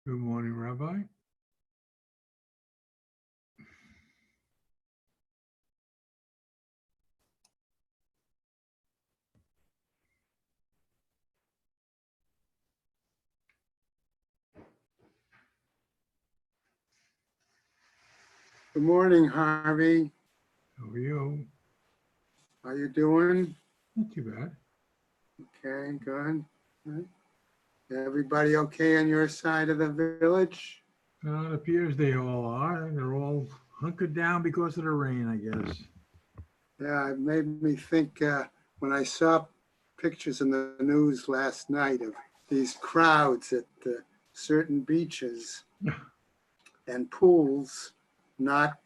Good morning, Rabbi. Good morning, Harvey. How are you? How you doing? Not too bad. Okay, good. Good. Everybody okay on your side of the village? It appears they all are. They're all hunkered down because of the rain, I guess. Yeah, it made me think when I saw pictures in the news last night of these crowds at certain beaches and pools not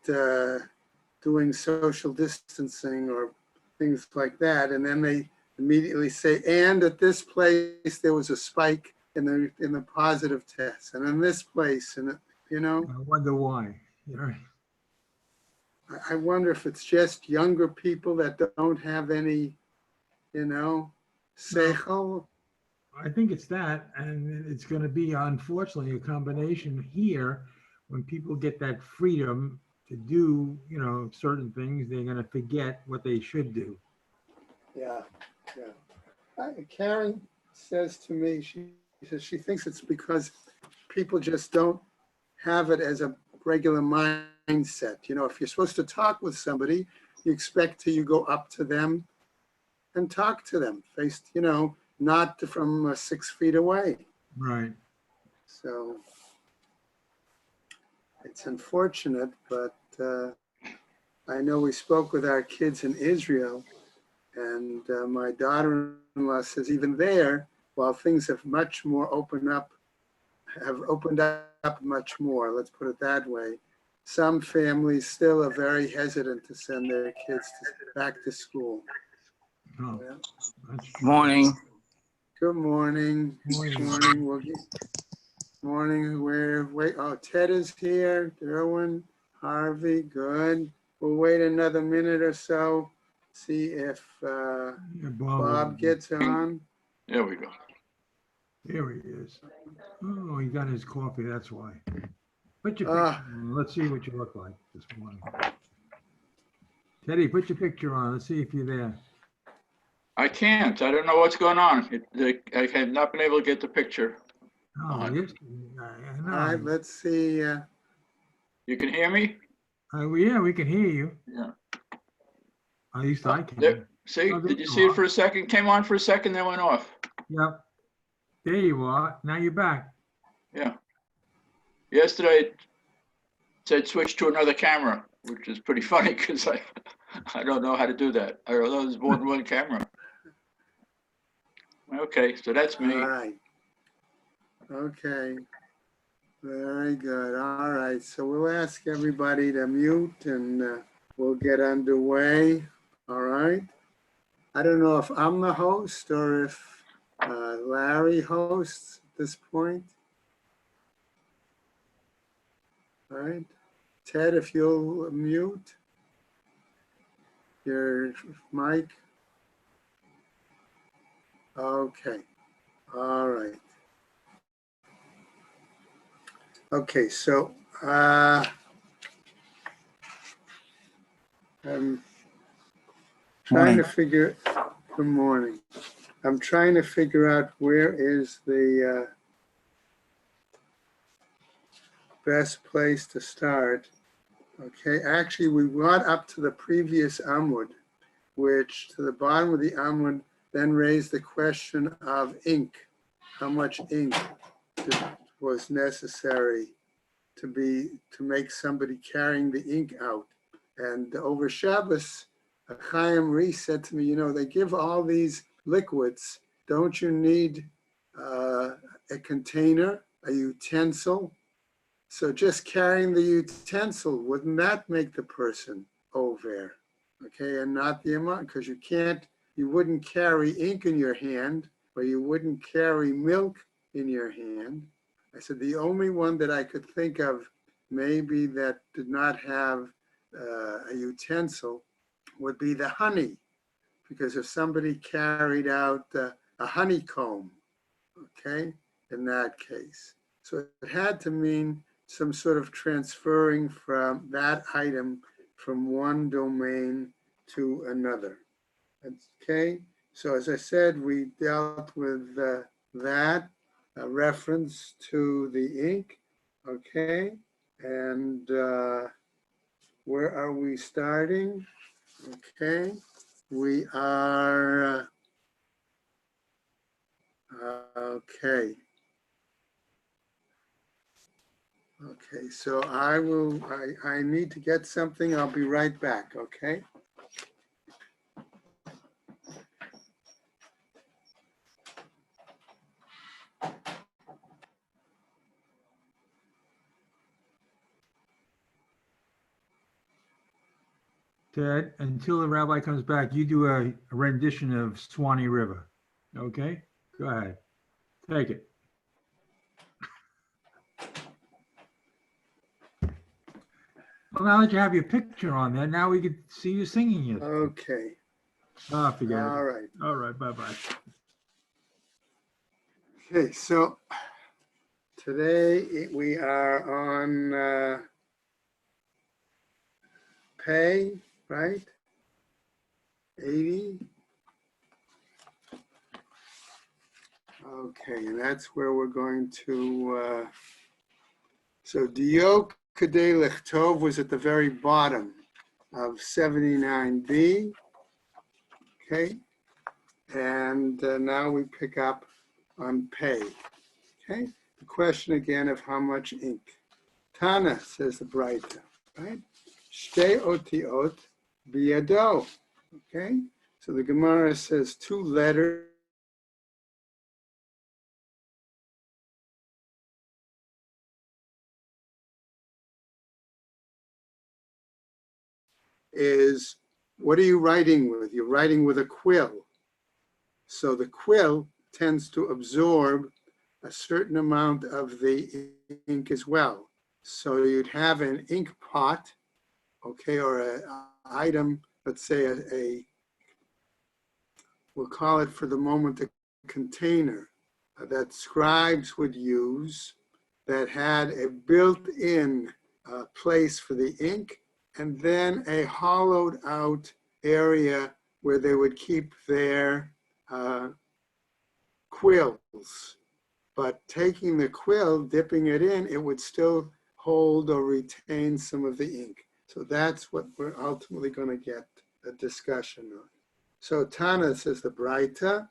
doing social distancing or things like that. And then they immediately say, and at this place, there was a spike in the positive tests. And in this place, and I wonder why. Yeah. I wonder if it's just younger people that don't have any, seichel. I think it's that, and it's going to be, unfortunately, a combination here. When people get that freedom to do, certain things, they're going to forget what they should do. Yeah, yeah. Karen says to me, she says she thinks it's because people just don't have it as a regular mindset. If you're supposed to talk with somebody, you expect you go up to them and talk to them, not from 6 feet away. Right. So it's unfortunate, but I know we spoke with our kids in Israel, and my daughter-in-law says even there, while things have opened up much more, let's put it that way, some families still are very hesitant to send their kids back to school. Oh, Yeah. that's true. Morning. Good morning. Morning. Morning. Oh, Ted is here. Derwin, Harvey, good. We'll wait another minute or so, see if Yeah, Bob gets on. There we go. Here he is. Oh, he got his coffee, that's why. Put your picture on. Let's see what you look like this morning. Teddy, put your picture on. Let's see if you're there. I can't. I don't know what's going on. I have not been able to get the picture. Oh, yes. I All know. right, let's see. You can hear me? Yeah, we can hear you. Yeah. At least I can. There, see, Oh, there did you you see it are. for a second? Came on for a second, then went off. Yep. There you are. Now you're back. Yeah. Yesterday, it said switch to another camera, which is pretty funny because I don't know how to do that. I don't know there's more than one camera. Okay, so that's me. All right. Okay. Very good. All right. So we'll ask everybody to mute and we'll get underway. All right. I don't know if I'm the host or if Larry hosts at this point. All right. Ted, if you'll mute your mic. Okay. All right. Okay, so I'm trying to figure, good morning. I'm trying to figure out where is the best place to start. Okay, actually we got up to the previous Amud, which to the bottom of the Amud then raised the question of ink. How much ink was necessary to make somebody carrying the ink out. And over Shabbos, Chaim Rees said to me, they give all these liquids. Don't you need a container, a utensil? So just carrying the utensil, wouldn't that make the person over? Okay, and not the amount, because you wouldn't carry ink in your hand, or you wouldn't carry milk in your hand. I said, the only one that I could think of maybe that did not have a utensil would be the honey. Because if somebody carried out a honeycomb, okay, in that case. So it had to mean some sort of transferring from that item from one domain to another. Okay, so as I said, we dealt with that reference to the ink. Okay, and where are we starting? Okay, we are, okay. Okay, so I need to get something. I'll be right back, okay? Ted, until the rabbi comes back, you do a rendition of Swanee River. Okay? Go ahead. Take it. Well, now that you have your picture on there, now we can see you singing it. Okay, Oh, forget all it. right. All right, bye-bye. Okay, so today we are on pay, right? 80. Okay, and that's where we're going to, so Diok Kadei Lechtov was at the very bottom of 79b. Okay, and now we pick up on pay. Okay, the question again of how much ink. Tana, says the Braita, right? Shtei otiot biyado. Okay, so the Gemara says 2 letters is, what are you writing with? You're writing with a quill. So the quill tends to absorb a certain amount of the ink as well. So you'd have an ink pot, okay, or an item, let's say we'll call it for the moment a container that scribes would use that had a built-in place for the ink and then a hollowed out area where they would keep their quills. But taking the quill, dipping it in, it would still hold or retain some of the ink. So that's what we're ultimately going to get a discussion on. So Tana says the Braita,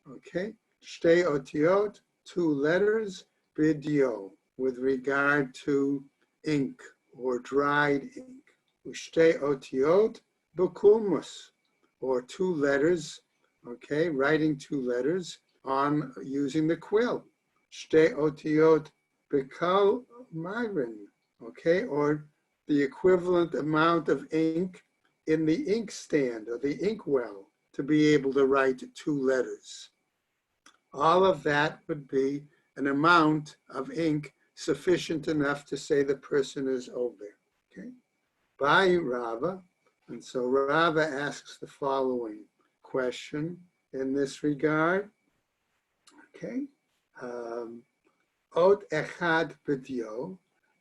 okay, Shtei otiot, 2 letters, bidio, with regard to ink or dried ink. Shtei otiot, bekulmus, or 2 letters, okay, writing 2 letters on using the quill. Shtei otiot, bekal myrin, okay, or the equivalent amount of ink in the ink stand or the ink well to be able to write 2 letters. All of that would be an amount of ink sufficient enough to say the person is over. Okay. By Rava, and so Rava asks the following question in this regard. Okay. Ot echad b'dio,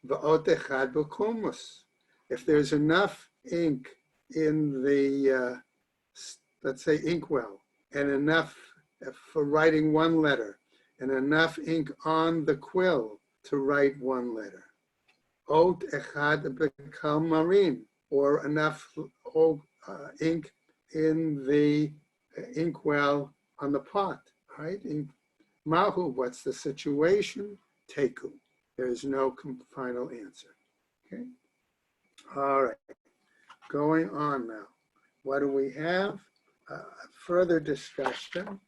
v'ot echad b'kulmus. If there's enough ink in the, let's say, inkwell, and enough for writing 1 letter, and enough ink on the quill to write 1 letter. Ot echad b'kal marin, or enough ink in the inkwell on the pot, right? Mahu, what's the situation? Teku. There is no final answer. Okay. All right. Going on now. What do we have? Further discussion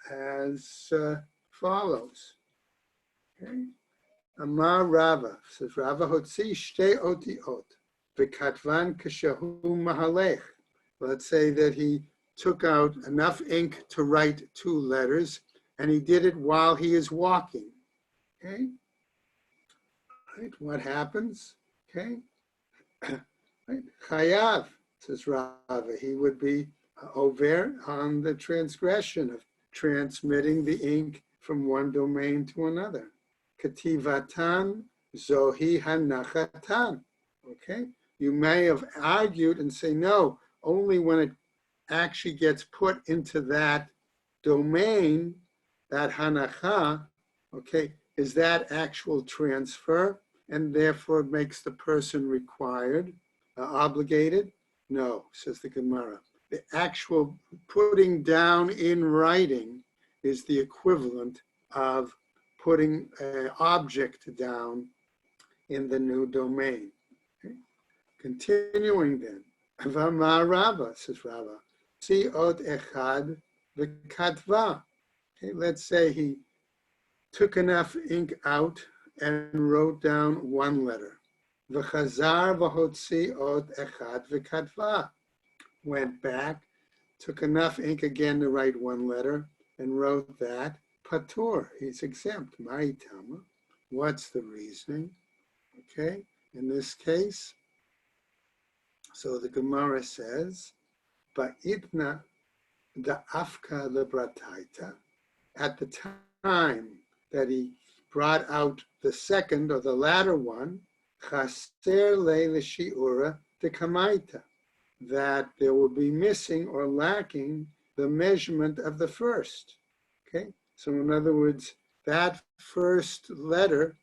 as follows. Okay. Amar Rava, says Rava Hotzi Shtei Otiot, V'katvan Kashahu Mahalech. Let's say that he took out enough ink to write 2 letters, and he did it while he is walking. Okay. Right. What happens? Okay. Right. Chayav, says Rava, he would be over on the transgression of transmitting the ink from one domain to another. kativatan zohi hanachatan. Okay, you may have argued and say no, only when it actually gets put into that domain, that hanacha, okay, is that actual transfer, and therefore makes the person required, obligated? No, says the Gemara. The actual putting down in writing is the equivalent of putting an object down in the new domain. Okay? Continuing then, V'amar Rabba, says Rabba, si od echad v'katva. Okay, let's say he took enough ink out and wrote down one letter. V'chazar v'hotzi od echad v'katva. Went back, took enough ink again to write one letter and wrote that. Patur, he's exempt. Ma'itama. What's the reasoning? Okay, in this case, so the Gemara says, Ba'itna da afka lebrataita. At the time that he brought out the second or the latter one, chaser le l'shiura de kamaita, that there will be missing or lacking the measurement of the first. Okay, so in other words, that first letter,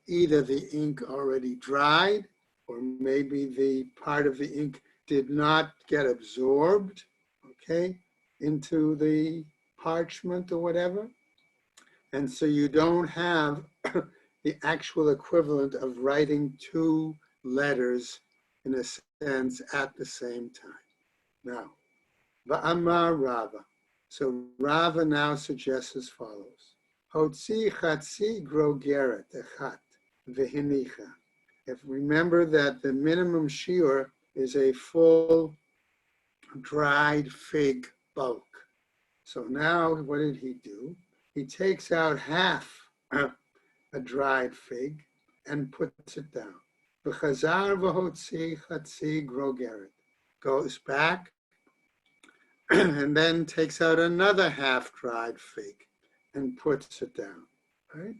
either the ink already dried, or maybe the part of the ink did not get absorbed, okay, into the parchment or whatever. And so you don't have the actual equivalent of writing two letters in a sense at the same time. Now, Va'amar Rava. So Rava now suggests as follows. Hotzi chatzi grogeret echat v'hinicha. If remember that the minimum shiur is a full dried fig bulk. So now what did he do? He takes out half a dried fig and puts it down. V'chazar v'hotzi chatzi grogeret. Goes back and then takes out another half dried fig and puts it down. Right?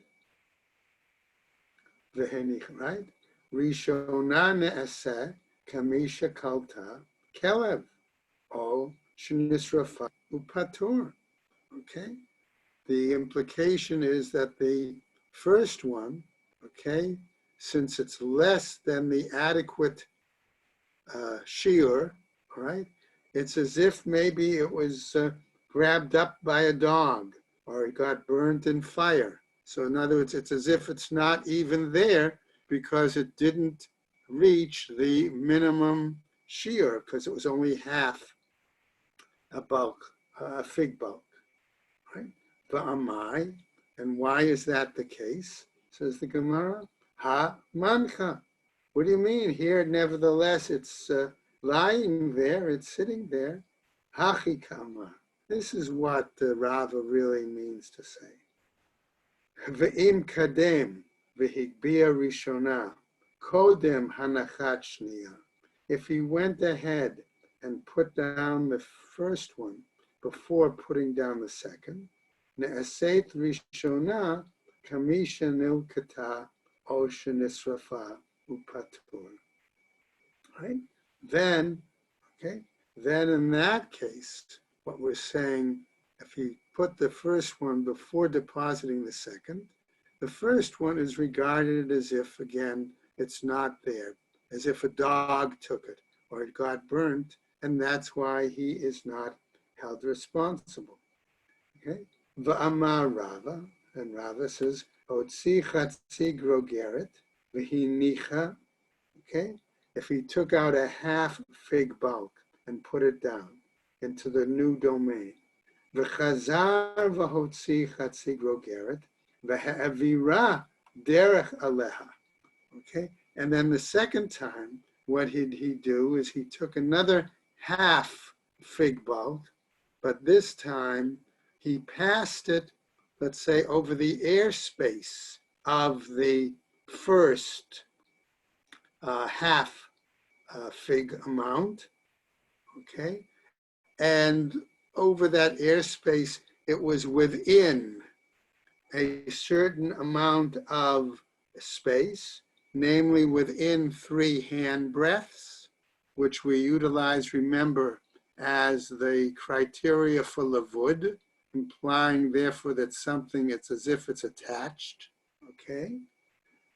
V'henich, right? Rishona ne'aseh kamisha kalta kelev o shnisrafa upatur. Okay? The implication is that the first one, okay, since it's less than the adequate shiur, right? It's as if maybe it was grabbed up by a dog or it got burnt in fire. So in other words, it's as if it's not even there because it didn't reach the minimum shiur because it was only half a bulk, a fig bulk, right? Va'amai, and why is that the case? Says the Gemara, ha mancha. What do you mean? Here, nevertheless, it's lying there, it's sitting there. Hachikama. This is what Rava really means to say. Ve'im kadem vehigbia rishona kodem hanachat shniya. If he went ahead and put down the first one before putting down the second, ne'aseit rishona kamisha nilkata o shenisrafa upatur. Right? Then, okay, then in that case, what we're saying, if you put the first one before depositing the second, the first one is regarded as if, again, it's not there, as if a dog took it or it got burnt, and that's why he is not held responsible. Okay? Va'amar Rava, and Rava says, Otzi chatzi grogeret, v'hinicha, okay? If he took out a half fig bulk and put it down into the new domain, v'chazar v'hotzi chatzi grogeret, v'ha'avira derech aleha, okay? And then the second time, what did he do is he took another half fig bulk, but this time he passed it, let's say, over the airspace of the first half fig amount, okay? And over that airspace, it was within a certain amount of space, namely within 3 hand breaths, which we utilize, remember, as the criteria for lavud, implying therefore that something, it's as if it's attached, okay?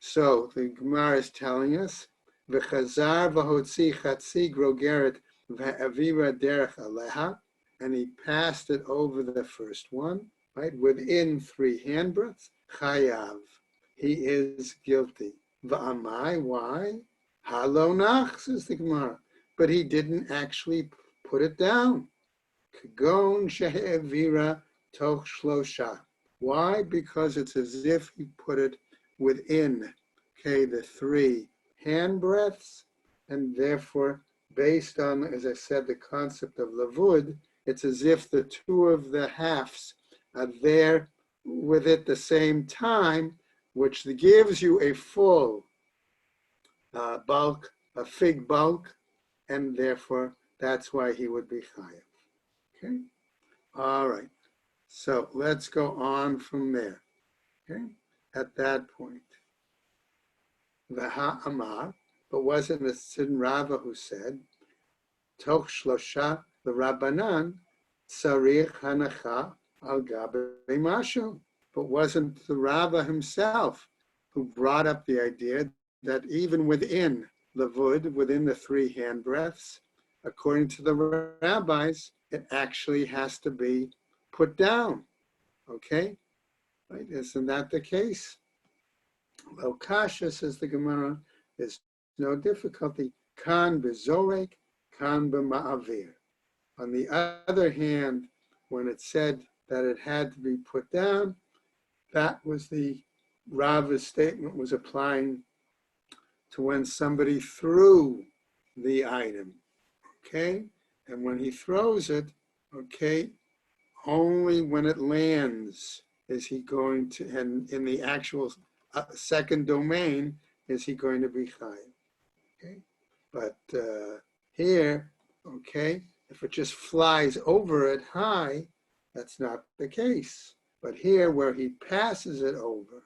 So the Gemara is telling us, v'chazar v'hotzi chatzi grogeret v'avira derech aleha, and he passed it over the first one, right, within 3 hand breaths, chayav, he is guilty. V'amai, why? Halonach, says the Gemara, but he didn't actually put it down. Kagon she'evira toch shlosha. Why? Because it's as if he put it within, okay, the 3 hand breaths, and therefore, based on, as I said, the concept of lavud, it's as if the 2 of the halves are there with it the same time, which gives you a full bulk, a fig bulk, and therefore that's why he would be chayav. Okay, all right. So let's go on from there. Okay, at that point, Vaha Amar, but wasn't it Sidon Rava who said, Toch Shlosha the Rabbanan Tzarich Hanacha al Gabe Mashu? But wasn't the Rava himself who brought up the idea that even within Lavud, within the 3 hand breaths, according to the rabbis, it actually has to be put down. Okay? Right? Isn't that the case? Lo kasha, says the Gemara, there's no difficulty. Kan bezorek, kan b'ma'avir. On the other hand, when it said that it had to be put down, that was the Rava's statement was applying to when somebody threw the item, okay? And when he throws it, okay, only when it lands is he going to, and in the actual second domain, is he going to be chayav, okay? But here, okay, if it just flies over it high, that's not the case. But here, where he passes it over,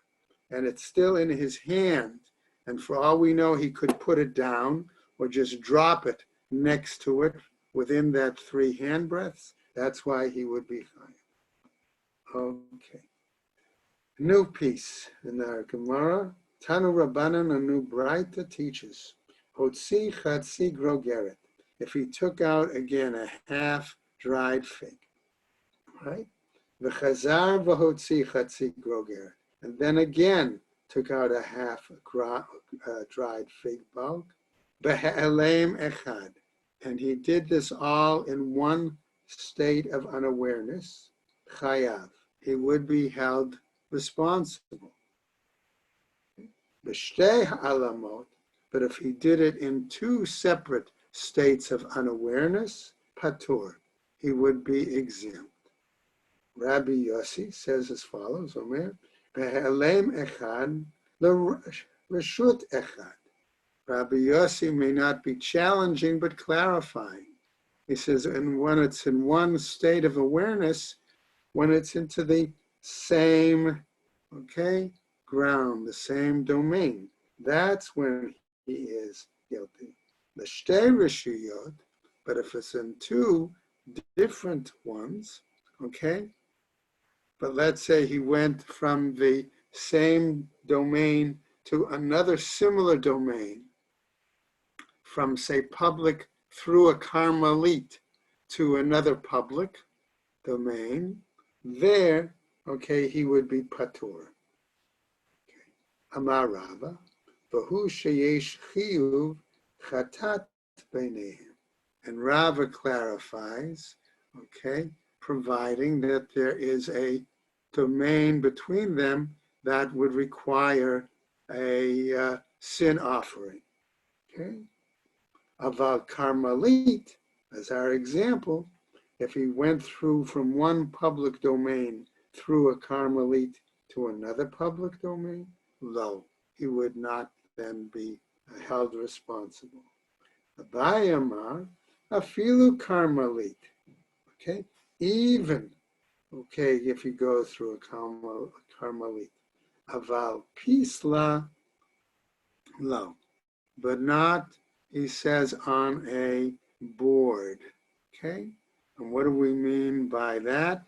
and it's still in his hand, and for all we know, he could put it down or just drop it next to it within that 3 hand breaths. That's why he would be chayav. Okay. New piece in our Gemara. Tanu Rabbanan, a new Braita teaches. Hotzi chatzi grogeret. If he took out again a half dried fig, right? V'chazar v'hotzi chatzi grogeret. And then again took out a half dried fig bulk. Be'elem echad. And he did this all in one state of unawareness. Chayav. He would be held responsible. B'shtei ha'alamot. But if he did it in 2 separate states of unawareness, patur, he would be exempt. Rabbi Yossi says as follows, Omer, Be'elem echad, l'reshut echad. Rabbi Yossi may not be challenging, but clarifying. He says, and when it's in one state of awareness, when it's into the same, okay, ground, the same domain, that's when he is guilty. The shtei reshuyot, but if it's in 2 different ones, okay, but let's say he went from the same domain to another similar domain, from, say, public through a Carmelite to another public domain, there, okay, he would be patur. Okay. Amar Rava, v'hu sheyesh chiyuv chatat beinehem. And Rava clarifies, okay, providing that there is a domain between them that would require a sin offering. Okay. Aval Carmelite, as our example, if he went through from one public domain through a Carmelite to another public domain, lo, he would not then be held responsible. Abayamar, afilu Carmelite, okay, even okay, if you go through a Carmelite. Aval Pisla, lo, but not, he says, on a board. Okay, and what do we mean by that?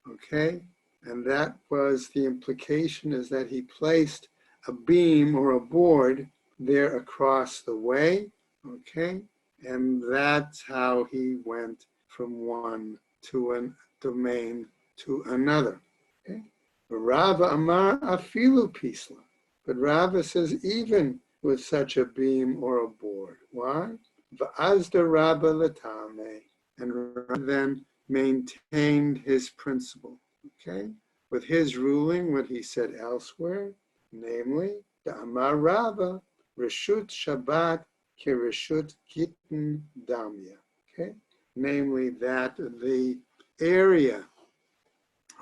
Okay, and that was the implication, is that he placed a beam or a board there across the way. Okay, and that's how he went from one to a domain to another. Okay, Rava Amar Afilu Pisla, but Rava says even with such a beam or a board. Why? Va'azda Rabba Latame, and Rava then maintained his principle. Okay, with his ruling, what he said elsewhere, namely, the Amar Rava, Reshut Shabbat Kireshut Gittin Damya. Okay, namely that the area,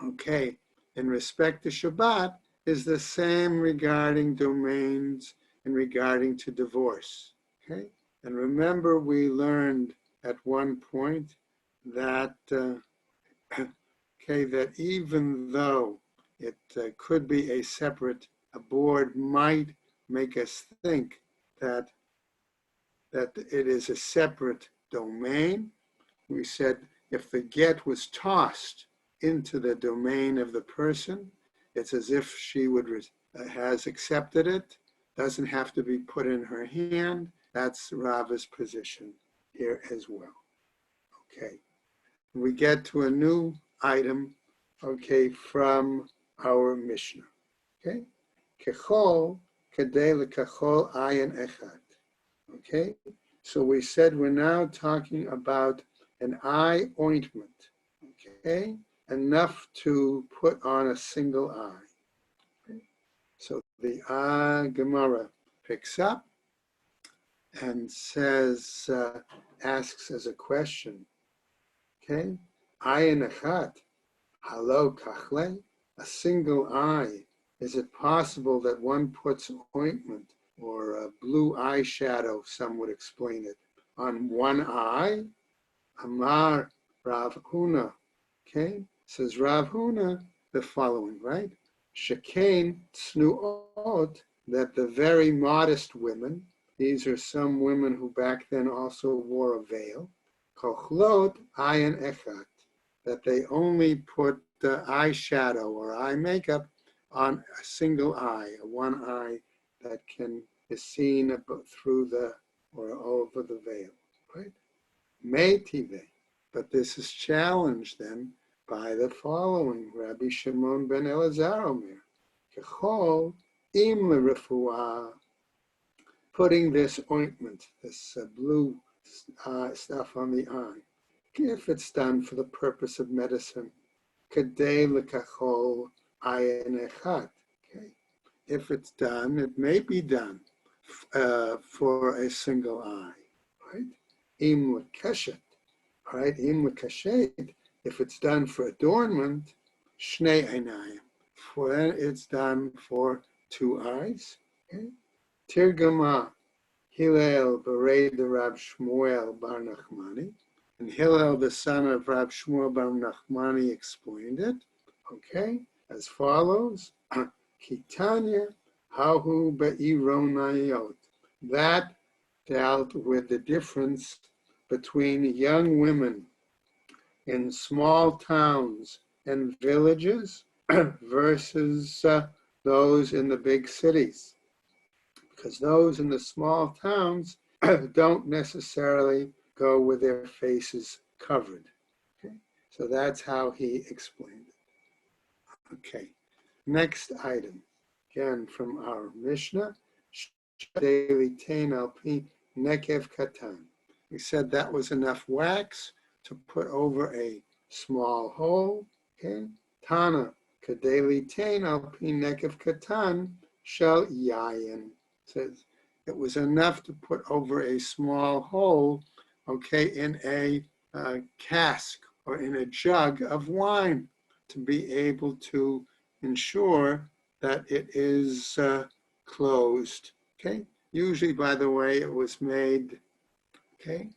okay, in respect to Shabbat is the same regarding domains and regarding to divorce. Okay, and remember we learned at one point that okay, that even though it could be a board might make us think that it is a separate domain. We said if the get was tossed into the domain of the person, it's as if she has accepted it, doesn't have to be put in her hand. That's Rava's position here as well. Okay, we get to a new item, okay, from our Mishnah. Okay, kechol kadei lekachol ayin echad. Okay, so we said we're now talking about an eye ointment. Okay, enough to put on a single eye. Okay? So the Gemara picks up and says, asks as a question. Okay, ayin echad, halo kachle, a single eye. Is it possible that one puts ointment or a blue eyeshadow, some would explain it, on one eye? Amar Rav Huna. Okay, says Rav Huna the following, right? Shekain tznuot, that the very modest women, these are some women who back then also wore a veil, kochlot ayin echad, that they only put the eyeshadow or eye makeup on a single eye, one eye that is seen through the or over the veil, right? Meitive, but this is challenged then by the following. Rabbi Shimon ben Elazar Omer, Kechol im lerefuah, putting this ointment, this blue stuff on the eye, if it's done for the purpose of medicine, kadei lekachol ayin echad. Okay, if it's done, it may be done for a single eye, right? Im lekeshet, right? Im lekeshet, if it's done for adornment, shnei einayim, for then it's done for two eyes. Okay? Tirgama, Hillel bereid the Rab Shmuel bar Nachmani, and Hillel, the son of Rab Shmuel bar Nachmani, explained it, okay, as follows. Kitanya, hahu be'ironayot. That dealt with the difference between young women in small towns and villages versus those in the big cities. Because those in the small towns don't necessarily go with their faces covered. Okay? So that's how he explained it. Okay, next item, again from our Mishnah, nekev katan. We said that was enough wax to put over a small hole. Okay, Tana kadeli tain al pi nekev katan shel yayin. Says it was enough to put over a small hole, okay, in a cask or in a jug of wine to be able to ensure that it is closed. Okay, usually, by the way, it was made, okay,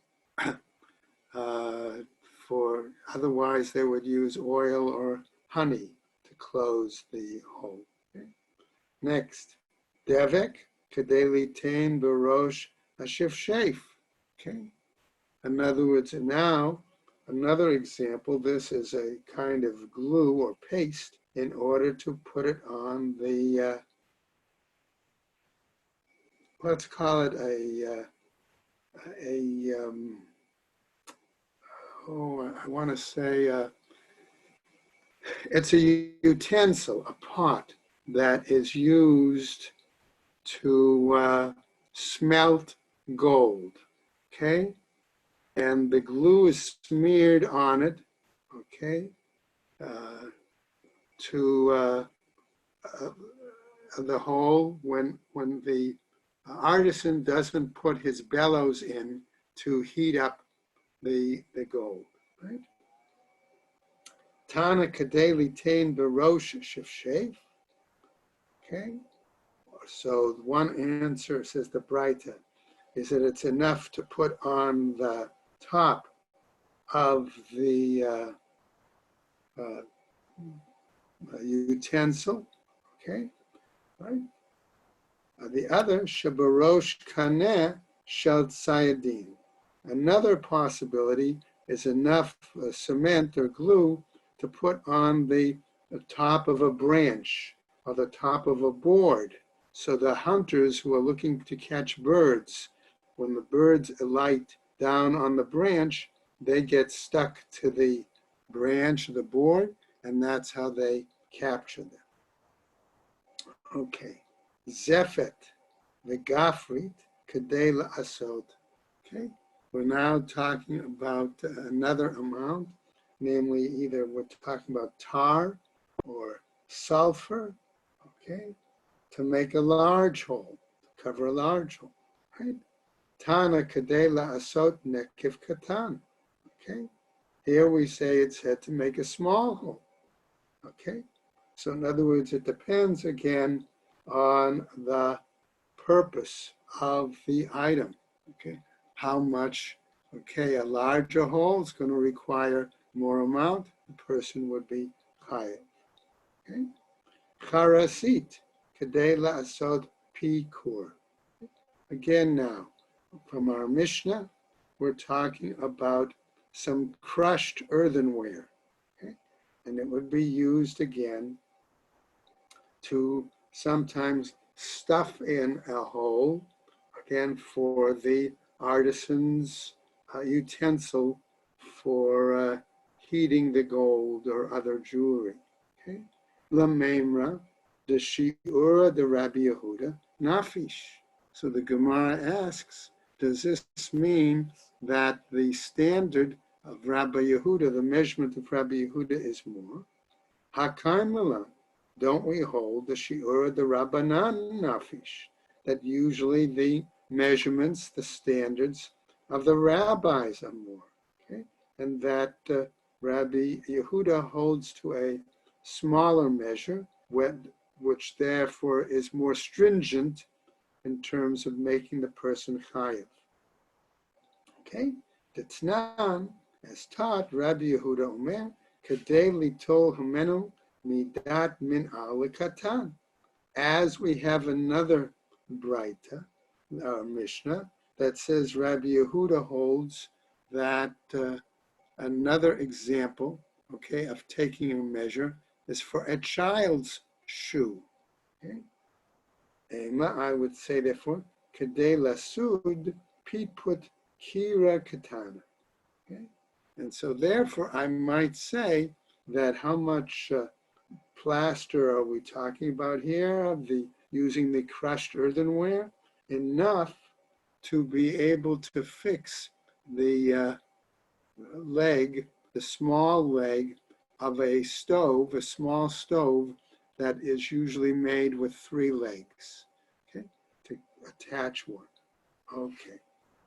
for, otherwise they would use oil or honey to close the hole. Okay? Next, devek kedei litain b'rosh hashifshef. Okay. In other words, now another example. This is a kind of glue or paste in order to put it on the. Let's call it I want to say it's a utensil, a pot that is used to smelt gold, okay? And the glue is smeared on it, okay, to the hole when the artisan doesn't put his bellows in to heat up the gold, right? Tana kadeli tain barosh shifshev. Okay, so one answer, says the Breita, is that it's enough to put on the top of the utensil. Okay, right. The other, shabarosh kaneh shel tzayadin. Another possibility is enough cement or glue to put on the top of a branch or the top of a board. So the hunters who are looking to catch birds, when the birds alight down on the branch, they get stuck to the branch of the board, and that's how they capture them. Okay. Zefet, the Gafrit, Kadei Asod. Okay, we're now talking about another amount, namely either we're talking about tar or sulfur, okay, to make a large hole, to cover a large hole, right? Tana Kadei Asod Nekif Katan. Okay, here we say it's said to make a small hole. Okay, so in other words, it depends again on the purpose of the item. Okay, how much? Okay, a larger hole is going to require more amount. The person would be higher. Okay, charasit kedei la'asod pikur. Again, now from our Mishnah, we're talking about some crushed earthenware. Okay, and it would be used again to sometimes stuff in a hole, again, for the artisan's utensil for heating the gold or other jewelry. Okay, La Memra, the Shiura, the Rabbi Yehuda, Nafish. So the Gemara asks, does this mean that the standard of Rabbi Yehuda, the measurement of Rabbi Yehuda is more? Hakarmela, don't we hold the Shiura, the Rabbanan Nafish, that usually the measurements, the standards of the rabbis are more, okay? And that Rabbi Yehuda holds to a smaller measure, which therefore is more stringent in terms of making the person chayav. Okay? T'tnan, as taught, Rabbi Yehuda Omer, Kadei litol hamenu midat min al katan. As we have another Breita, Mishnah, that says Rabbi Yehuda holds that another example, okay, of taking a measure is for a child's shoe. Okay? I would say, therefore, Kadei lasud piput kira katana. Okay? And so, therefore, I might say that how much plaster are we talking about here, of using the crushed earthenware? Enough to be able to fix the leg, the small leg of a stove, a small stove that is usually made with 3 legs, okay, to attach one. Okay,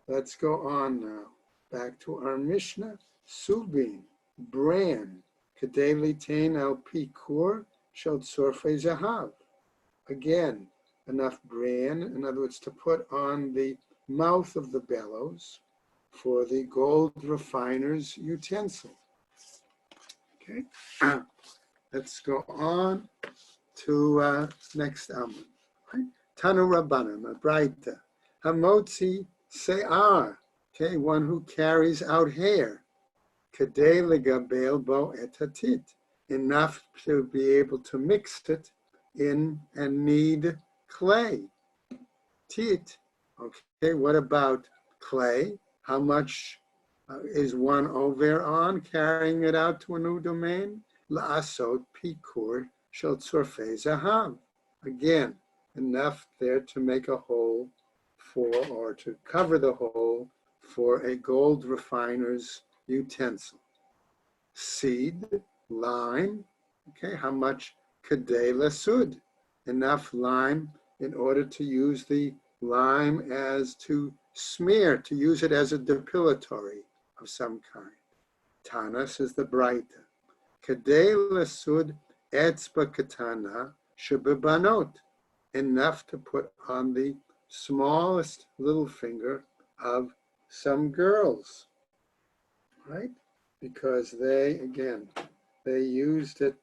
let's go on now. Back to our Mishnah. Subin, bran, kedei litain al pikur shel tzorfei zahav. Again, enough bran, in other words, to put on the mouth of the bellows for the gold refiner's utensil. Okay, let's go on to next Amud. Right? Tanu Rabbanim, a Braita. Hamotzi Se'ar, okay, one who carries out hair. Kadei legabel bo et hatit, enough to be able to mix it in and knead clay. Tit, okay, what about clay? How much is one over on carrying it out to a new domain? La'asot pikur shel tzorfei zahav. Again, enough there to make a hole for, or to cover the hole for a gold refiner's utensil. Seed, lime, okay, how much? Kadei lasud, enough lime in order to use the lime as to smear, to use it as a depilatory of some kind. Tanas is the Braita. Kadei lasud etzba katana shebebanot, enough to put on the smallest little finger of some girls, right? Because they used it,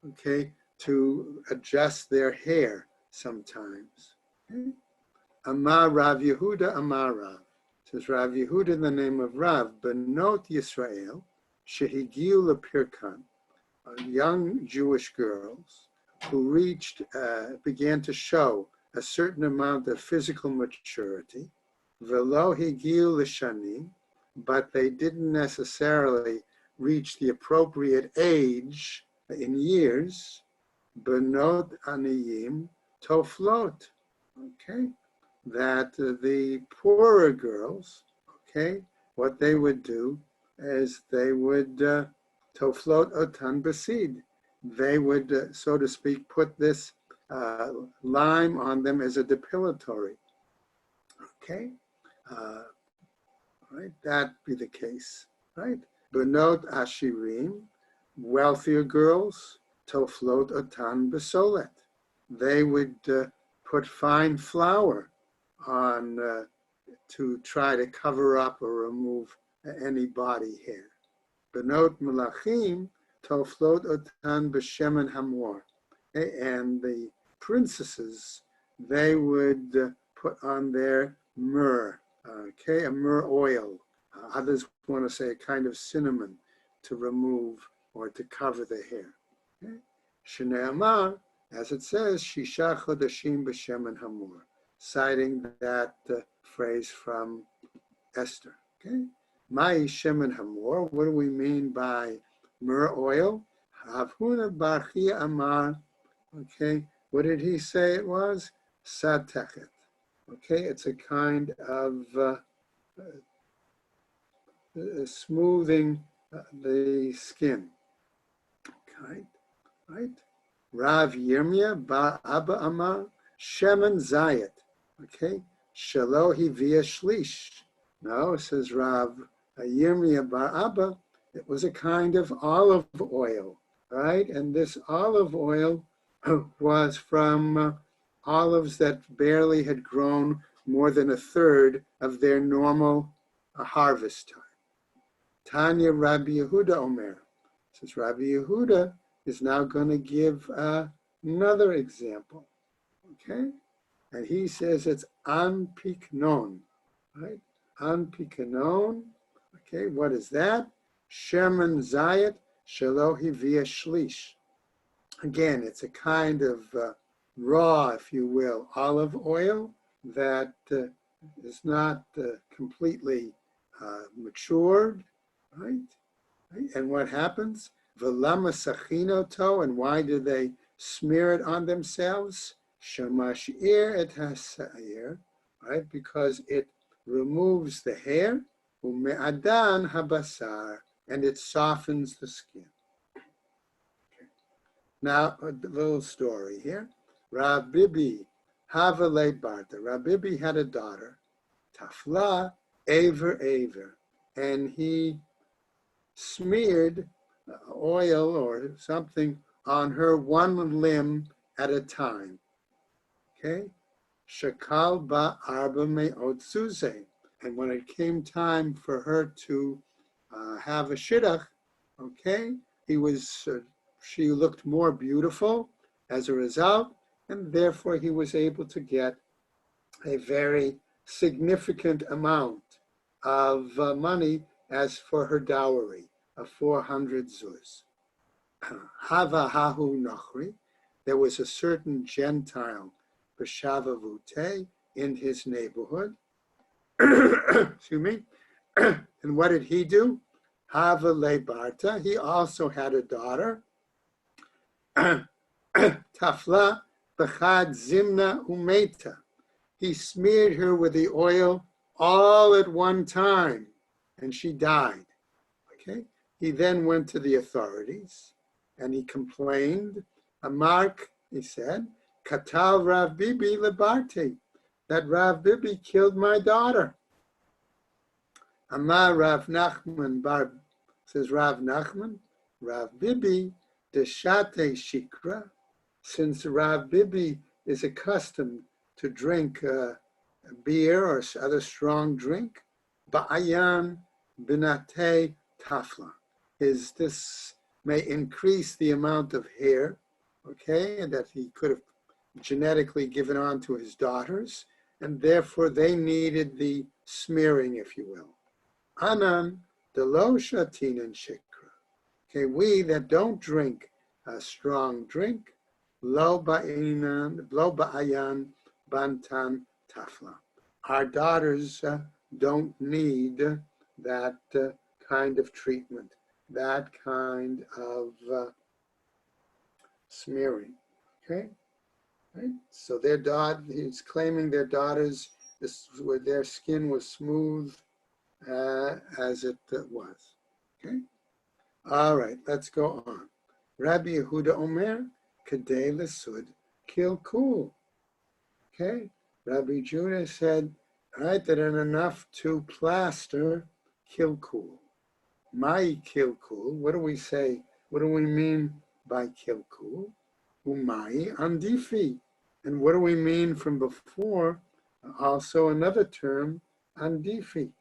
okay, to adjust their hair sometimes. Okay? Amar Rav Yehuda Amar Rav. Says Rav Yehuda in the name of Rav, Benot Yisrael, Shehigiu Lepirkan, young Jewish girls who began to show a certain amount of physical maturity, Velo Higiu L'Shani, but they didn't necessarily reach the appropriate age in years, Benot Aniyim Toflot, okay, that the poorer girls, okay, what they would do is they would Toflot Otan Basid, they would, so to speak, put this lime on them as a depilatory, okay? Right, that be the case, right? Benot Ashirim, wealthier girls, Toflot Otan Besolet. They would put fine flour on to try to cover up or remove any body hair. Benot Melachim, Toflot Otan Beshemen Hamor. And the princesses, they would put on their myrrh, okay, a myrrh oil. Others want to say a kind of cinnamon to remove or to cover the hair. Okay? Shnei Amar, as it says, Shisha Chodashim B'Shemen Hamor, citing that phrase from Esther. Okay, Mai Shemen Hamor. What do we mean by myrrh oil? Havhuna Barchia Amar. Okay, what did he say it was? Satechet. Okay, it's a kind of smoothing the skin. Okay, right? Rav Yirmiyah Bar Abba Amar Shemen Zayat. Okay, Shalo Hivia Shlish. No, says Rav Yirmiyah Bar Abba, it was a kind of olive oil, right? And this olive oil was from olives that barely had grown more than a third of their normal harvest time. Tanya Rabbi Yehuda Omer, says Rabbi Yehuda is now going to give another example, okay? And he says it's an piknon, right? An piknon, okay, what is that? Shemen zayat shelo hivia shlish. Again, it's a kind of raw, if you will, olive oil that is not completely matured, right? And what happens? V'lama sachinoto, and why do they smear it on themselves? Shamashir et hasa'ir, right? Because it removes the hair, ume'adan habasar, and it softens the skin. Now, a little story here. Rav Bibi Havale Barta. Rav Bibi had a daughter, Tafla Aver, and he smeared oil or something on her one limb at a time. Okay? Shakal ba arba me'ot suze. And when it came time for her to have a shidduch, okay, she looked more beautiful as a result, and therefore he was able to get a very significant amount of money as for her dowry of 400 zuz. Hava hahu nachri, there was a certain Gentile, b'shavavute, in his neighborhood. Excuse me. And what did he do? Hava lebarta, he also had a daughter. Tafla b'chad zimna umeta. He smeared her with the oil all at one time, and she died. Okay. He then went to the authorities, and he complained. Amark, he said, Katal Rav Bibi lebarte, that Rav Bibi killed my daughter. Amar Rav Nachman Bar, says Rav Nachman, Rav Bibi deshate shikra, since Rav Bibi is accustomed to drink beer or other strong drink, ba'ayan binate tafla, this may increase the amount of hair, okay, that he could have genetically given on to his daughters, and therefore they needed the smearing, if you will. Anan delo shatin and shikra. Okay, we that don't drink a strong drink, lo ba'ayan bantan tafla. Our daughters don't need that kind of treatment, that kind of smearing. Okay, right? So he's claiming their daughters, their skin was smooth as it was. Okay. All right, let's go on. Rabbi Yehuda Omer, Kadei Lesud, Kilkul. Okay. Rabbi Judah said, right, that enough to plaster Kilkul. My Kilkul, what do we say? What do we mean by Kilkul? Umai Andifi. And what do we mean from before? Also another term, Andifi.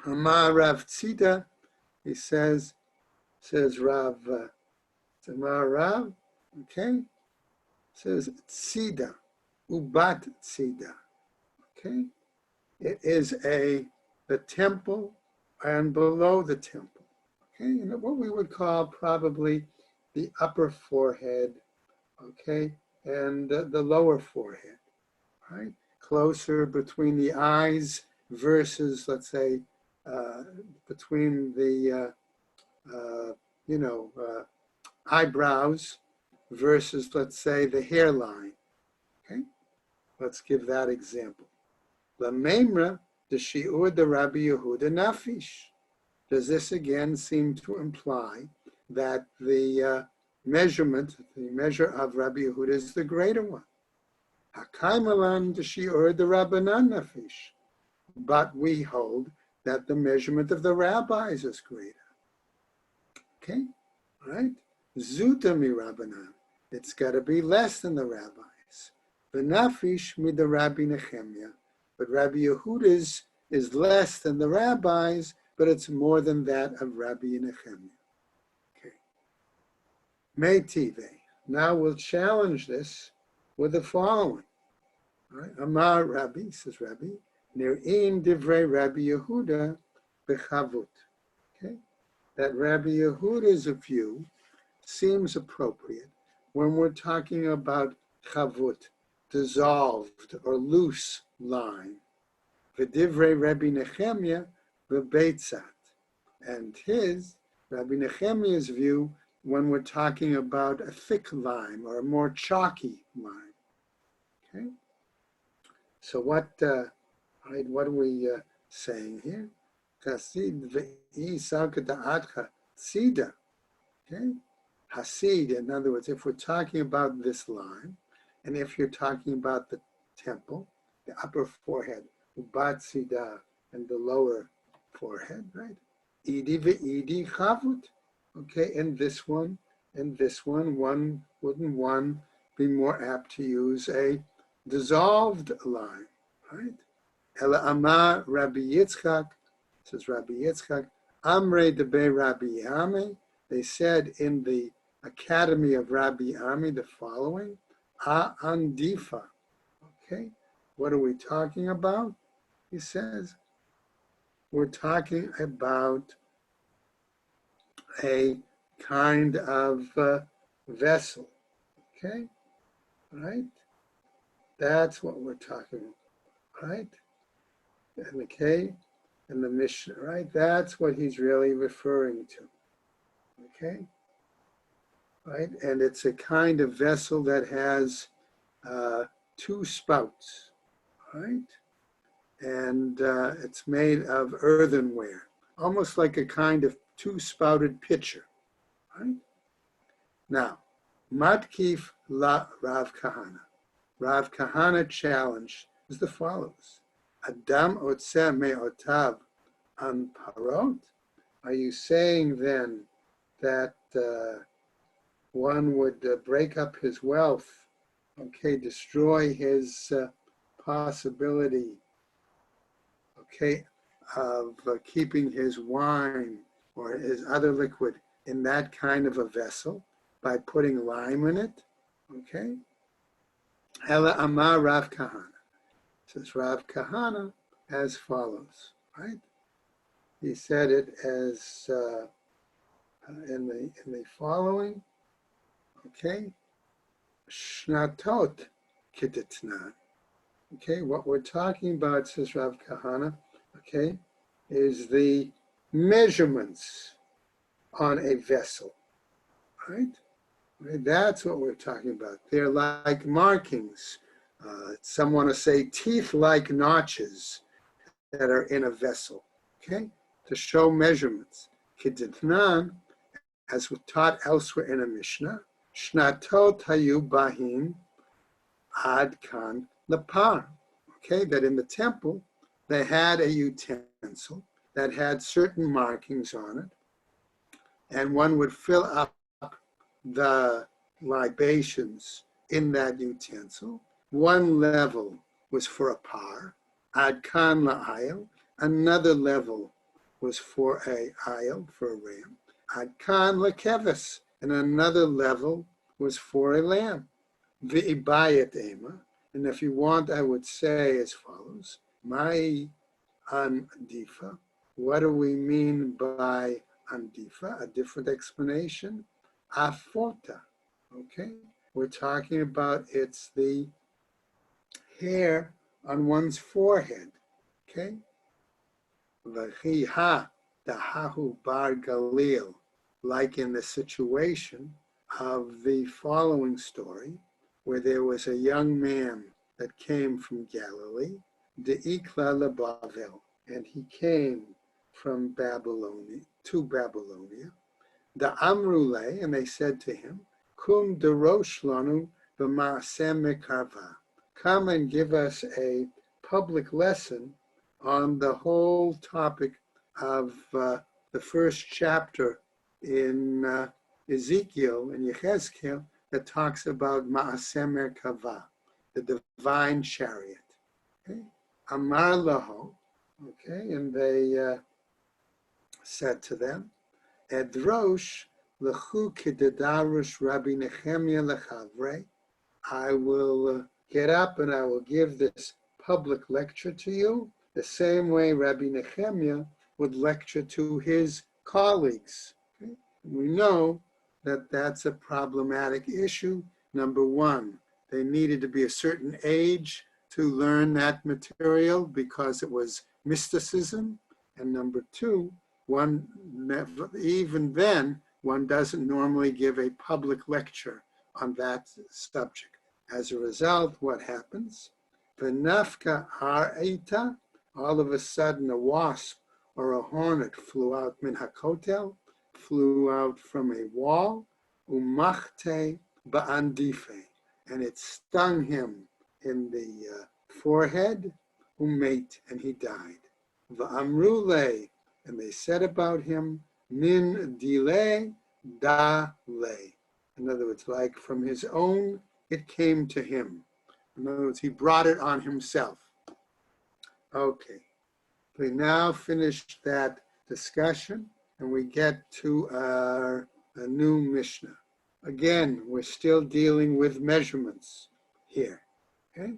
Amar Rav Tzida, he says Rav, Amar Rav, okay, says Tzida, Ubat Tzida, okay. It is the temple and below the temple, okay, and what we would call probably the upper forehead, okay, and the lower forehead, right, closer between the eyes versus, let's say, between the eyebrows versus, let's say, the hairline. Okay, let's give that example. La memra de shiur de Rabbi Yehuda nafish. Does this again seem to imply that the measure of Rabbi Yehuda is the greater one? Hakaimalan de shiur de Rabbanan nafish. But we hold that the measurement of the rabbis is greater. Okay, right? Zuta mi Rabbanan. It's got to be less than the rabbis. V'nafish mi the Rabbi Nehemiah. But Rabbi Yehuda's is less than the rabbis, but it's more than that of Rabbi Nehemiah. Okay. Meitive. Now we'll challenge this with the following. Right? Amar Rabbi, says Rabbi, Nir'in divrei Rabbi Yehuda bechavut. Okay, that Rabbi Yehuda's view seems appropriate when we're talking about chavut, dissolved or loose line. V'divrei Rabbi Nehemiah v'beitzat, and Rabbi Nehemiah's view when we're talking about a thick lime or a more chalky lime. Okay, so what are we saying here? Hasid ve'i salkada'atcha tzida. Okay, hasid. In other words, if we're talking about this line, and if you're talking about the temple, the upper forehead, ubat tzida, and the lower forehead, right? Idi ve'idi chavut. Okay, and this one, wouldn't be more apt to use a dissolved line, right? Ela Amar Rabbi Yitzchak, says Rabbi Yitzchak, Amre Debe Rabbi Yami, they said in the Academy of Rabbi Ami the following, A Andifa. Okay, what are we talking about? He says, we're talking about a kind of vessel. Okay, right? That's what we're talking about, right? And okay, in the Mishnah, right? That's what he's really referring to. Okay, right? And it's a kind of vessel that has two spouts, right? And it's made of earthenware, almost like a kind of two-spouted pitcher, right? Now, Matkif la Rav Kahana. Rav Kahana challenge is the follows. Adam otse me'otav an parot. Are you saying then that one would break up his wealth, okay, destroy his possibility, okay, of keeping his wine or his other liquid in that kind of a vessel by putting lime in it, okay? Ela Amar Rav Kahana. Says Rav Kahana as follows, right? He said it as in the following, okay? Shnatot kititnan. Okay, what we're talking about, says Rav Kahana, okay, is the measurements on a vessel, right? That's what we're talking about. They're like markings. Some want to say teeth-like notches that are in a vessel, okay, to show measurements. Kiditnan, as was taught elsewhere in a Mishnah, shnatot hayu bahim ad kan lapar. Okay, that in the temple they had a utensil that had certain markings on it, and one would fill up the libations in that utensil. One level was for a par, ad kan la'ayil. Another level was for a ayil, for a ram. Ad kan la'keves. And another level was for a lamb. V'ibayat ema. And if you want, I would say as follows, my andifa. What do we mean by andifa? A different explanation. Afota. Okay, we're talking about it's the hair on one's forehead. Okay, V'chiha dahahu bar galil, like in the situation of the following story, where there was a young man that came from Galilee, deikla lebavel, and he came from Babylonia to Babylonia. The Amrule, and they said to him, Kum derosh lanu b'ma'aseh mekarva. Come and give us a public lesson on the whole topic of the first chapter in Ezekiel and Yechezkel that talks about ma'aseh merkava, the divine chariot. Okay? Amar laho, okay, and they said to them, Edrosh lechu kededarush Rabbi Nehemiah lechavre. I will get up and I will give this public lecture to you the same way Rabbi Nehemiah would lecture to his colleagues. Okay? We know that that's a problematic issue. Number one, they needed to be a certain age to learn that material because it was mysticism. And number two, one never, even then, one doesn't normally give a public lecture on that subject. As a result, what happens? V'nafka ha'ita, all of a sudden a wasp or a hornet flew out min hakotel, flew out from a wall, umachte ba'andife, and it stung him in the forehead, umate, and he died. V'amrule, and they said about him, min dile da le. In other words, like from his own, it came to him. In other words, he brought it on himself. Okay. We now finished that discussion and we get to a new Mishnah. Again, we're still dealing with measurements here. Okay?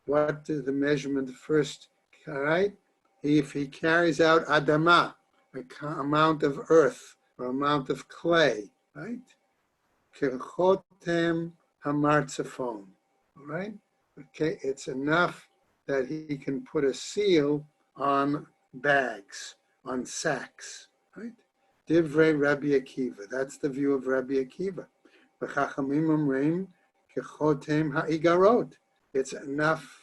What is the measurement first? All right? If he carries out adama, amount of earth or amount of clay, right? Kechotem hamartzafon, all right? Okay, it's enough that he can put a seal on bags, on sacks, right? Divrei Rabbi Akiva, that's the view of Rabbi Akiva. V'chachamim omreim kechotem ha'igarot. It's enough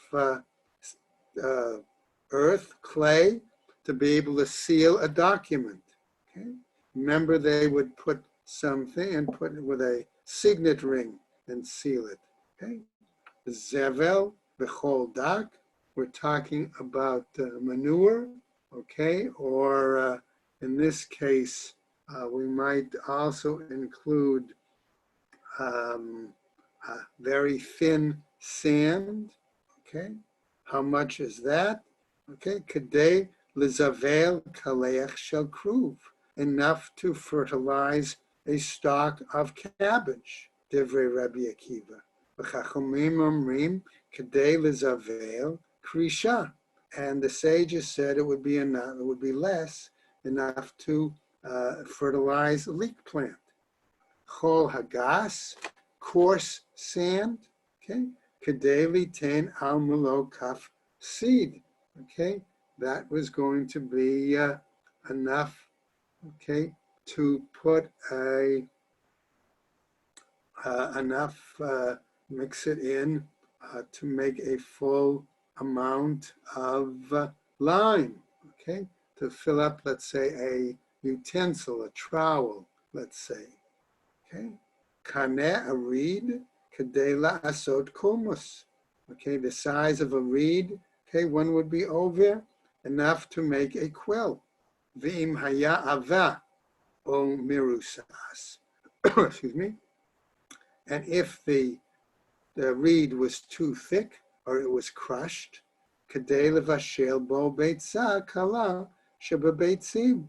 earth, clay, to be able to seal a document. Okay? Remember, they would put something and put it with a signet ring and seal it. Okay? Zevel, bechol dak. We're talking about manure. Okay, or in this case, we might also include very thin sand. Okay, how much is that? Okay, kadei lizavel kaleach shel kruv, enough to fertilize a stalk of cabbage. Divrei Rabbi Akiva. V'chachamim omrim kadei lizavel krisha, and the sages said it would be enough. It would be less enough to fertilize a leek plant. Chol hagas, coarse sand. Okay, kadei ten al malo kaf seed. Okay, that was going to be enough. Okay, to put enough, mix it in to make a full amount of lime. Okay, to fill up, let's say, a utensil, a trowel, let's say. Okay, kaneh, a reed, kadela asot kumus. Okay, the size of a reed. Okay, one would be over enough to make a quill. V'im haya ava o mirusas. Excuse me. And if the reed was too thick or it was crushed, kadei levashel bo beitza kala shebabeitzim,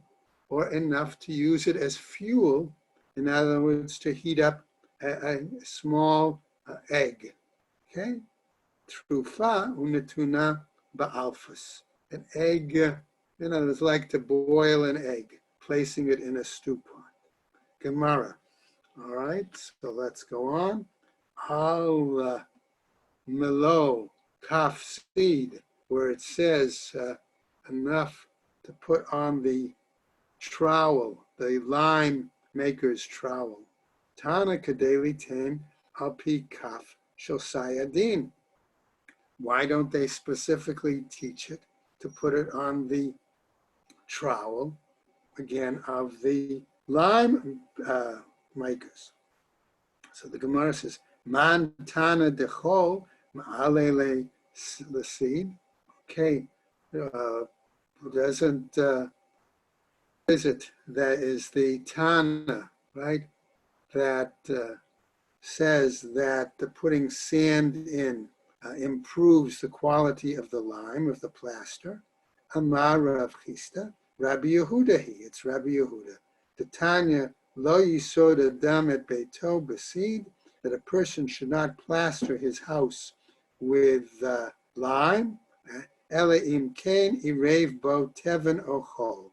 or enough to use it as fuel. In other words, to heat up a small egg. Okay, trufa unetuna ba'alfas, an egg. It's like to boil an egg, placing it in a stew pot. Gemara. All right, so let's go on. Al melo kaf seed, where it says enough to put on the trowel, the lime maker's trowel. Tana kadeli ten alpi kaf shosayadin. Why don't they specifically teach it to put it on the trowel, again, of the lime makers? So the Gemara says, man tana dechol ma'alele seed. Okay, doesn't, is it that is the Tana, right, that says that the putting sand in improves the quality of the lime, of the plaster. Amar Rav Chisda, Rabbi Yehuda, it's Rabbi Yehuda. The Tanya lo yisod adam et beito b'seed, that a person should not plaster his house with lime, ela im kain irev bo teven ochol,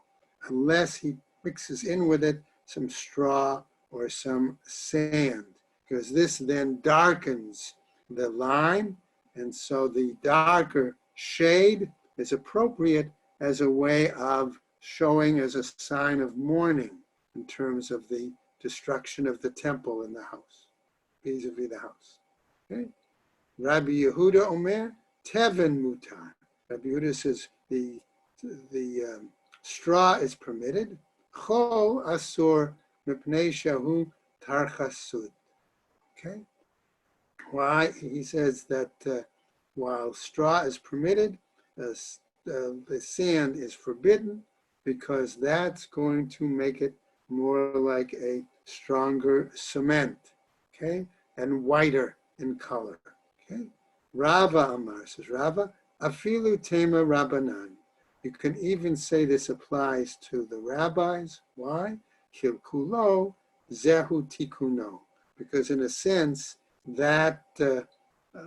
unless he mixes in with it some straw or some sand, because this then darkens the lime, and so the darker shade is appropriate as a way of showing as a sign of mourning in terms of the destruction of the temple in the house, vis-a-vis the house. Okay? Rabbi Yehuda Omer, Teven Mutar. Rabbi Yehuda says the straw is permitted. Chol asur mipnei shahu tarchasud. Okay? Why? He says that while straw is permitted, the sand is forbidden, because that's going to make it more like a stronger cement, okay, and whiter in color. Okay, Rava Amar says, Rava Afilu tema rabbanan. You can even say this applies to the rabbis. Why? Kilkulo zehu tikuno. Because in a sense, that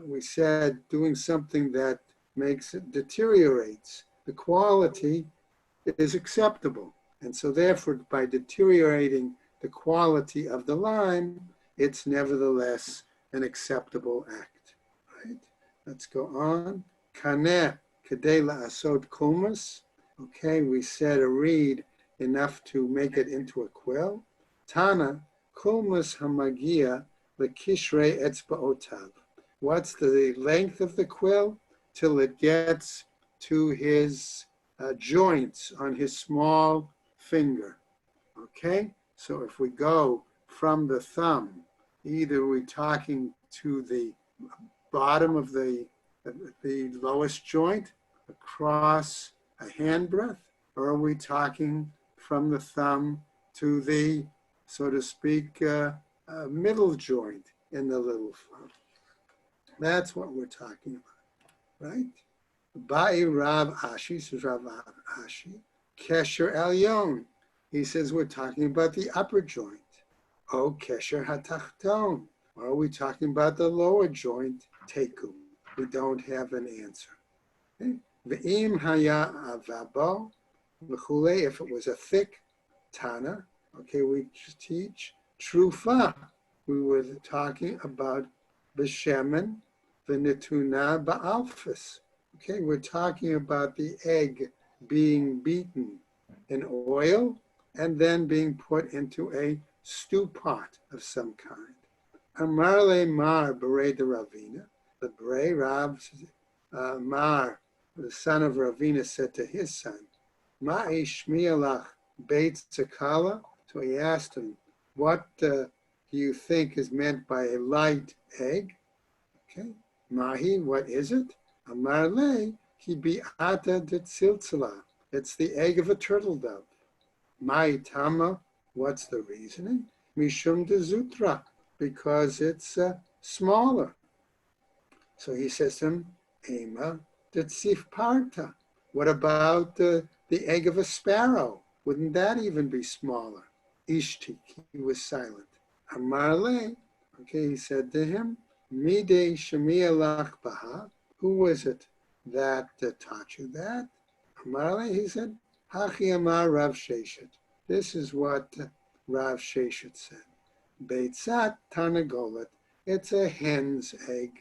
we said doing something that makes it deteriorates the quality is acceptable. And so therefore, by deteriorating the quality of the lime, it's nevertheless an acceptable act, right? Let's go on. Kaneh kedei la'asot kulmus. Okay, we said a reed enough to make it into a quill. Tana kulmus hamagia lekishrei etzba'otav. What's the length of the quill? Till it gets to his joints on his small finger. Okay, so if we go from the thumb, either we're talking to the bottom of the lowest joint across a handbreadth, or are we talking from the thumb to the, so to speak, middle joint in the little thumb? That's what we're talking about, right? Ba'i Rav Ashi, says Rav Ashi, Kesher Elyon. He says we're talking about the upper joint. Oh, Kesher Hatachton. Or are we talking about the lower joint? Teku. We don't have an answer. Ve'im haya avabo, v'chule, if it was a thick tana, okay, we teach trufa. We were talking about b'shemen, v'netuna ba'alfis. Okay, we're talking about the egg being beaten in oil and then being put into a stew pot of some kind. Amar le Mar Bere de Ravina, the Bere Rav Mar, the son of Ravina, said to his son, Ma'i shmialach beit zakala. So he asked him, what do you think is meant by a light egg? Okay, Mahi, what is it? Amar le, ki bi'ata de tziltzala. It's the egg of a turtle dove. Mai tama, what's the reasoning? Mishum de zutra, because it's smaller. So he says to him, Ema de tzif parta. What about the egg of a sparrow? Wouldn't that even be smaller? Ishti, he was silent. Amar le, okay, he said to him, Mide shemi'alach baha. Who was it that taught you that? Amar le, he said, Hachi amar Rav Sheshet. This is what Rav Sheshet said. Beitzat tanagolet. It's a hen's egg.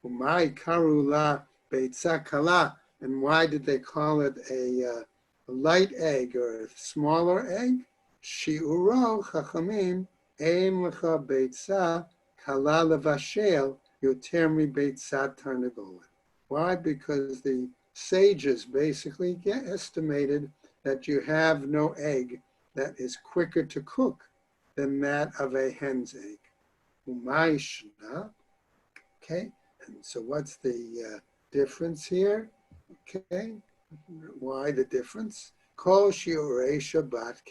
Umay karula beitzat kala. And why did they call it a light egg or a smaller egg? Shi'uro chachamim ein lecha beitzat kala levashel yoter mi beitzat tanagolet. Why? Because the sages basically estimated that you have no egg that is quicker to cook than that of a hen's egg. Umayshna. Okay, and so what's the difference here? Okay, why the difference? Kol shiurei Shabbat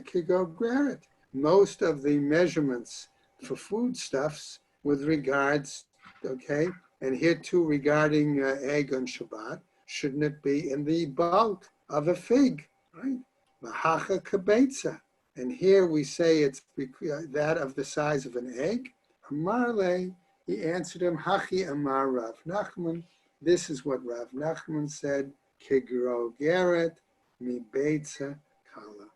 kigogeret. Most of the measurements for foodstuffs with regards, okay, and here too regarding egg on Shabbat, shouldn't it be in the bulk of a fig, right? Mahacha kabetza. And here we say it's that of the size of an egg. Amarle, he answered him, Hachi Amar Rav Nachman. This is what Rav Nachman said, Kegro Geret mi beitza kala.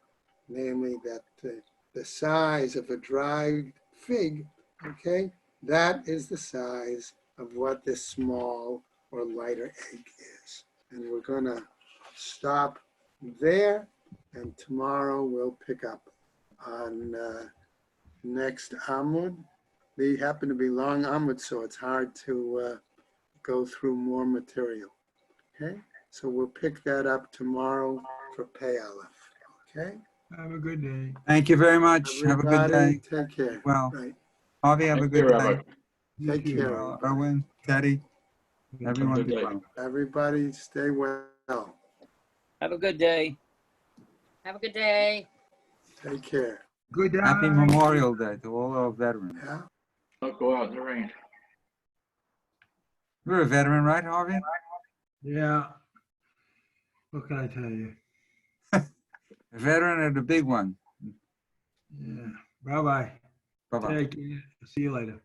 Namely that the size of a dried fig, okay, that is the size of what this small or lighter egg is. And we're going to stop there, and tomorrow we'll pick up on next Amud. They happen to be long Amud, so it's hard to go through more material. Okay, so we'll pick that up tomorrow for Pei Aleph. Okay. Have a good day. Thank you very much. Have a good Everybody, day. take care. Well, Right. Harvey, have a Thank you, good Rabbi. day. You Take too. care. Erwin, Teddy, everyone Good be day. well. Everybody stay well. Have a good day. Have a good day. Take care. Good day. Happy Memorial Day to all our veterans. Yeah. Don't go out in the rain. You're a veteran, right, Harvey? Yeah. What can I tell you? A veteran of the big one. Yeah. Bye-bye. Bye-bye. Take care. See you later.